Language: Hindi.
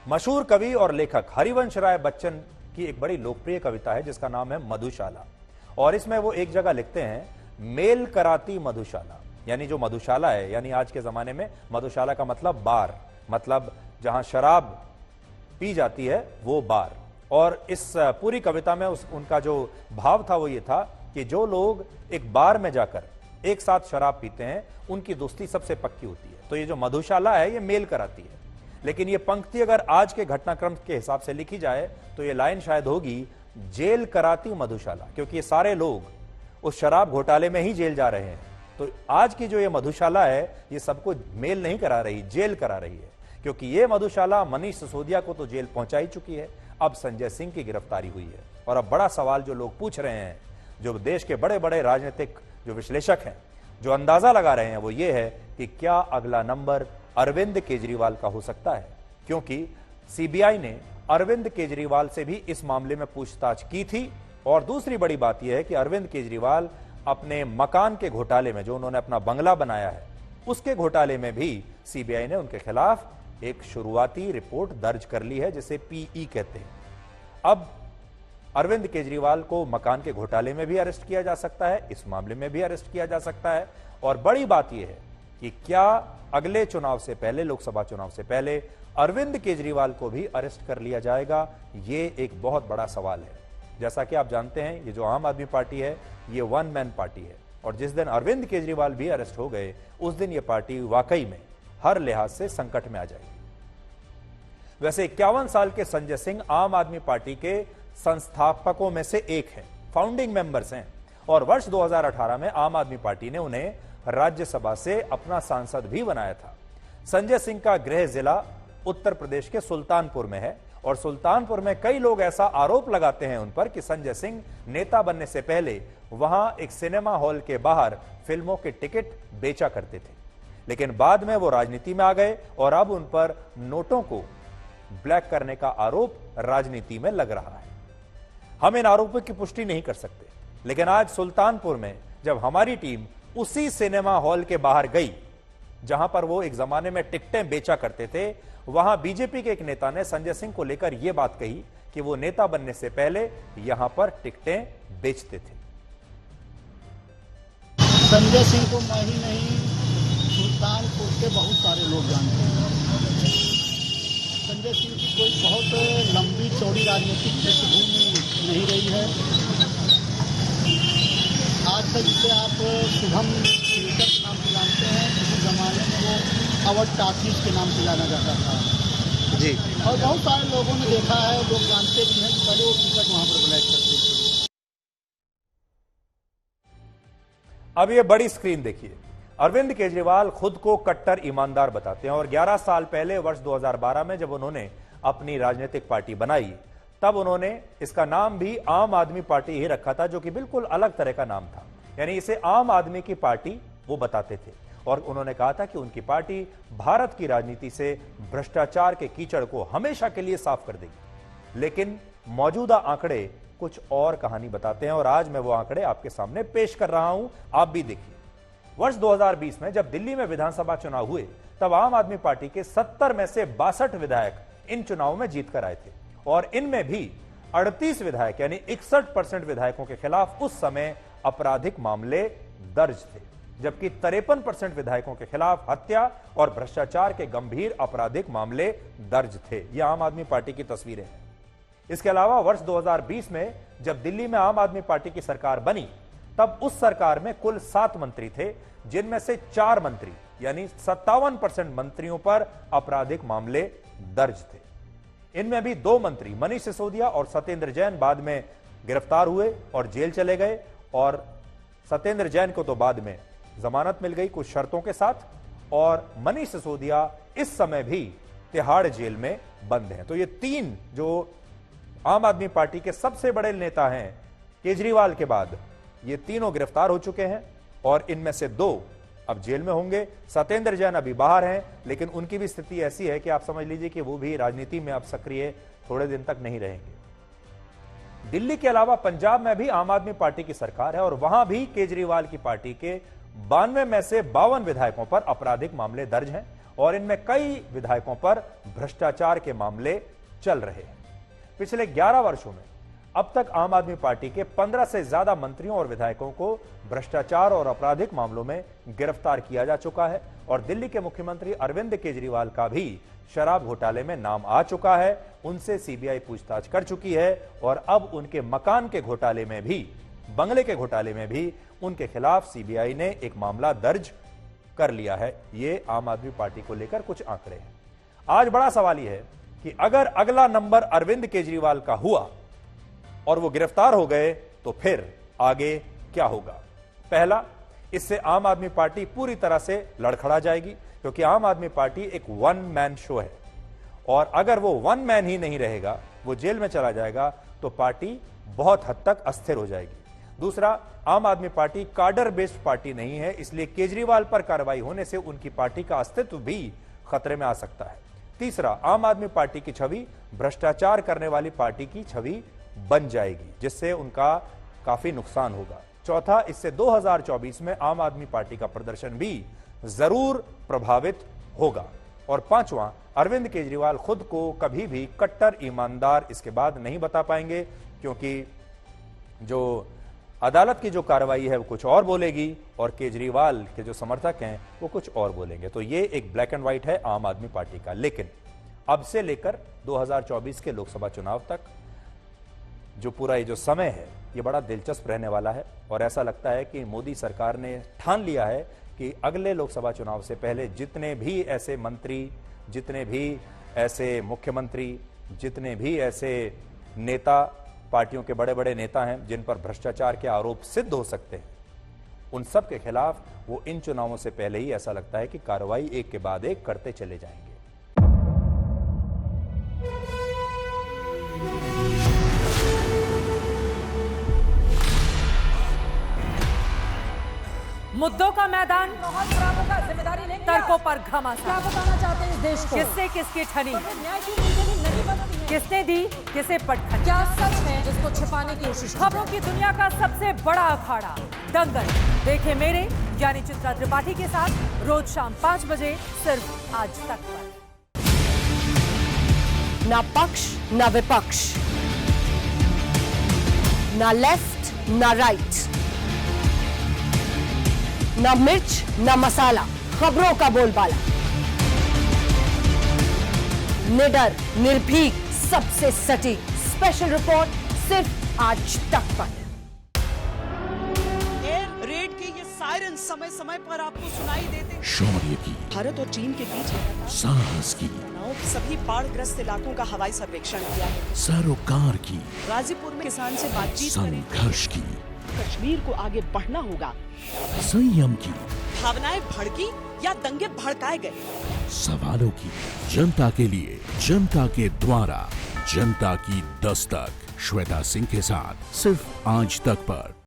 मशहूर कवि और लेखक हरिवंश राय बच्चन की एक बड़ी लोकप्रिय कविता है जिसका नाम है मधुशाला। और इसमें वो एक जगह लिखते हैं, मेल कराती मधुशाला, यानी जो मधुशाला है, यानी आज के जमाने में मधुशाला का मतलब बार, मतलब जहां शराब पी जाती है वो बार। और इस पूरी कविता में उनका जो भाव था वो ये था कि जो लोग एक बार में जाकर एक साथ शराब पीते हैं उनकी दोस्ती सबसे पक्की होती है। तो ये जो मधुशाला है ये मेल कराती है। लेकिन ये पंक्ति अगर आज के घटनाक्रम के हिसाब से लिखी जाए तो ये लाइन शायद होगी, जेल कराती मधुशाला, क्योंकि ये सारे लोग उस शराब घोटाले में ही जेल जा रहे हैं। तो आज की जो ये मधुशाला है ये सबको मेल नहीं करा रही, जेल करा रही है, क्योंकि ये मधुशाला मनीष सिसोदिया को तो जेल पहुंचा ही चुकी है, अब संजय सिंह की गिरफ्तारी हुई है। और अब बड़ा सवाल जो लोग पूछ रहे हैं, जो देश के बड़े बड़े राजनीतिक जो विश्लेषक हैं, जो अंदाजा लगा रहे हैं, वो ये है कि क्या अगला नंबर अरविंद केजरीवाल का हो सकता है, क्योंकि सीबीआई ने अरविंद केजरीवाल से भी इस मामले में पूछताछ की थी। और दूसरी बड़ी बात यह है कि अरविंद केजरीवाल अपने मकान के घोटाले में, जो उन्होंने अपना बंगला बनाया है, उसके घोटाले में भी सीबीआई ने उनके खिलाफ एक शुरुआती रिपोर्ट दर्ज कर ली है, जिसे पीई कहते हैं। अब अरविंद केजरीवाल को मकान के घोटाले में भी अरेस्ट किया जा सकता है, इस मामले में भी अरेस्ट किया जा सकता है। और बड़ी बात यह है कि क्या अगले चुनाव से पहले, लोकसभा चुनाव से पहले, अरविंद केजरीवाल को भी अरेस्ट कर लिया जाएगा? ये एक बहुत बड़ा सवाल है। जैसा कि आप जानते हैं, ये जो आम आदमी पार्टी है ये वन मैन पार्टी है, और जिस दिन अरविंद केजरीवाल भी अरेस्ट हो गए उस दिन ये पार्टी वाकई में हर लिहाज से संकट में आ जाएगी। वैसे 51 साल के संजय सिंह आम आदमी पार्टी के संस्थापकों में से एक हैं, फाउंडिंग मेंबर्स हैं, और वर्ष 2018 में आम आदमी पार्टी ने उन्हें राज्यसभा से अपना सांसद भी बनाया था। संजय सिंह का गृह जिला उत्तर प्रदेश के सुल्तानपुर में है, और सुल्तानपुर में कई लोग ऐसा आरोप लगाते हैं उन पर कि संजय सिंह नेता बनने से पहले वहां एक सिनेमा हॉल के बाहर फिल्मों के टिकट बेचा करते थे, लेकिन बाद में वो राजनीति में आ गए और अब उन पर नोटों को ब्लैक करने का आरोप राजनीति में लग रहा है। हम इन आरोपों की पुष्टि नहीं कर सकते, लेकिन आज सुल्तानपुर में जब हमारी टीम उसी सिनेमा हॉल के बाहर गई जहां पर वो एक जमाने में टिकटें बेचा करते थे, वहां बीजेपी के एक नेता ने संजय सिंह को लेकर यह बात कही कि वो नेता बनने से पहले यहां पर टिकटें बेचते थे। संजय सिंह को मैं ही नहीं, सुल्तानपुर के बहुत सारे लोग जानते हैं। संजय सिंह की कोई बहुत लंबी चौड़ी राजनीतिक पृष्ठभूमि नहीं रही है। आज तक जिसे आप शुभम थिएटर के नाम से जानते हैं, किसी जमाने में वो अवध टाकीज के नाम से जाना जाता था जी। और बहुत सारे लोगों ने देखा है, लोग जानते भी हैं कि पहले वो टिकट वहां पर ब्लैक करते थे। अब ये बड़ी स्क्रीन देखिए, अरविंद केजरीवाल खुद को कट्टर ईमानदार बताते हैं, और 11 साल पहले वर्ष 2012 में जब उन्होंने अपनी राजनीतिक पार्टी बनाई तब उन्होंने इसका नाम भी आम आदमी पार्टी ही रखा था, जो कि बिल्कुल अलग तरह का नाम था, यानी इसे आम आदमी की पार्टी वो बताते थे। और उन्होंने कहा था कि उनकी पार्टी भारत की राजनीति से भ्रष्टाचार के कीचड़ को हमेशा के लिए साफ कर देगी। लेकिन मौजूदा आंकड़े कुछ और कहानी बताते हैं, और आज मैं वो आंकड़े आपके सामने पेश कर रहा हूं, आप भी देखिए। वर्ष 2020 में जब दिल्ली में विधानसभा चुनाव हुए तब आम आदमी पार्टी के 70 में से 62 विधायक इन चुनावों में जीत कर आए थे, और इनमें भी 38 विधायक यानी 61% विधायकों के खिलाफ उस समय आपराधिक मामले दर्ज थे, जबकि 53% विधायकों के खिलाफ हत्या और भ्रष्टाचार के गंभीर आपराधिक मामले दर्ज थे। यह आम आदमी पार्टी की तस्वीरें हैं। इसके अलावा वर्ष 2020 में जब दिल्ली में आम आदमी पार्टी की सरकार बनी तब उस सरकार में कुल 7 मंत्री थे, जिनमें से 4 मंत्री यानी 57% मंत्रियों पर आपराधिक मामले दर्ज थे। इनमें भी 2 मंत्री मनीष सिसोदिया और सत्येंद्र जैन बाद में गिरफ्तार हुए और जेल चले गए, और सत्येंद्र जैन को तो बाद में जमानत मिल गई कुछ शर्तों के साथ, और मनीष सिसोदिया इस समय भी तिहाड़ जेल में बंद हैं। तो ये 3 जो आम आदमी पार्टी के सबसे बड़े नेता हैं केजरीवाल के बाद, ये तीनों गिरफ्तार हो चुके हैं, और इनमें से 2 अब जेल में होंगे। सत्येंद्र जैन अभी बाहर हैं, लेकिन उनकी भी स्थिति ऐसी है कि आप समझ लीजिए कि वो भी राजनीति में अब सक्रिय थोड़े दिन तक नहीं रहेंगे। दिल्ली के अलावा पंजाब में भी आम आदमी पार्टी की सरकार है, और वहां भी केजरीवाल की पार्टी के 92 में से 52 विधायकों पर आपराधिक मामले दर्ज हैं, और इनमें कई विधायकों पर भ्रष्टाचार के मामले चल रहे हैं। पिछले 11 वर्षों में अब तक आम आदमी पार्टी के 15 से ज्यादा मंत्रियों और विधायकों को भ्रष्टाचार और आपराधिक मामलों में गिरफ्तार किया जा चुका है और दिल्ली के मुख्यमंत्री अरविंद केजरीवाल का भी शराब घोटाले में नाम आ चुका है। उनसे सीबीआई पूछताछ कर चुकी है और अब उनके मकान के घोटाले में भी, बंगले के घोटाले में भी उनके खिलाफ सीबीआई ने एक मामला दर्ज कर लिया है। ये आम आदमी पार्टी को लेकर कुछ आंकड़े हैं। आज बड़ा सवाल यह है कि अगर अगला नंबर अरविंद केजरीवाल का हुआ और वो गिरफ्तार हो गए तो फिर आगे क्या होगा। पहला, इससे आम आदमी पार्टी पूरी तरह से लड़खड़ा जाएगी, क्योंकि आम आदमी पार्टी एक वन मैन शो है और अगर वो वन मैन ही नहीं रहेगा, वो जेल में चला जाएगा, तो पार्टी बहुत हद तक अस्थिर हो जाएगी। दूसरा, आम आदमी पार्टी काडर बेस्ड पार्टी नहीं है, इसलिए केजरीवाल पर कार्रवाई होने से उनकी पार्टी का अस्तित्व भी खतरे में आ सकता है। तीसरा, आम आदमी पार्टी की छवि भ्रष्टाचार करने वाली पार्टी की छवि बन जाएगी, जिससे उनका काफी नुकसान होगा। चौथा, इससे 2024 में आम आदमी पार्टी का प्रदर्शन भी जरूर प्रभावित होगा। और पांचवां, अरविंद केजरीवाल खुद को कभी भी कट्टर ईमानदार इसके बाद नहीं बता पाएंगे, क्योंकि जो अदालत की जो कार्रवाई है वो कुछ और बोलेगी और केजरीवाल के जो समर्थक हैं वो कुछ और बोलेंगे। तो ये एक ब्लैक एंड व्हाइट है आम आदमी पार्टी का। लेकिन अब से लेकर 2024 के लोकसभा चुनाव तक जो पूरा ये जो समय है ये बड़ा दिलचस्प रहने वाला है और ऐसा लगता है कि मोदी सरकार ने ठान लिया है कि अगले लोकसभा चुनाव से पहले जितने भी ऐसे मंत्री, जितने भी ऐसे मुख्यमंत्री, जितने भी ऐसे नेता, पार्टियों के बड़े बड़े नेता हैं जिन पर भ्रष्टाचार के आरोप सिद्ध हो सकते हैं, उन सब के खिलाफ वो इन चुनावों से पहले ही ऐसा लगता है कि कार्रवाई एक के बाद एक करते चले जाएंगे। मुद्दों का मैदान, बहुत बराबर का जिम्मेदारी लेंगे। तर्कों पर घमासान। क्या बताना चाहते हैं इस देश को? किससे किसकी ठनी, न्याय की नीति नहीं बनती है। किसने दी किसे पटखनी। क्या सच है जिसको छिपाने की कोशिश? खबरों की दुनिया का सबसे बड़ा अखाड़ा दंगल देखे मेरे यानी चित्रा त्रिपाठी के साथ रोज शाम 5 बजे सिर्फ आज तक पर। ना पक्ष ना विपक्ष, ना लेफ्ट ना राइट, ना मिर्च ना मसाला, खबरों का बोलबाला, निडर निर्भीक सबसे सटीक स्पेशल रिपोर्ट सिर्फ आज तक पर। एयर रेड के ये सायरन समय समय पर आपको सुनाई देते हैं। शौर्य की, भारत और चीन के बीच साहस की, सभी बाढ़ग्रस्त इलाकों का हवाई सर्वेक्षण किया है। सरोकार की, गाजीपुर में किसान से बातचीत करें। संघर्ष की, कश्मीर को आगे बढ़ना होगा। संयम की, भावनाएं भड़की या दंगे भड़काए गए, सवालों की, जनता के लिए, जनता के द्वारा, जनता की दस्तक। श्वेता सिंह के साथ सिर्फ आज तक पर।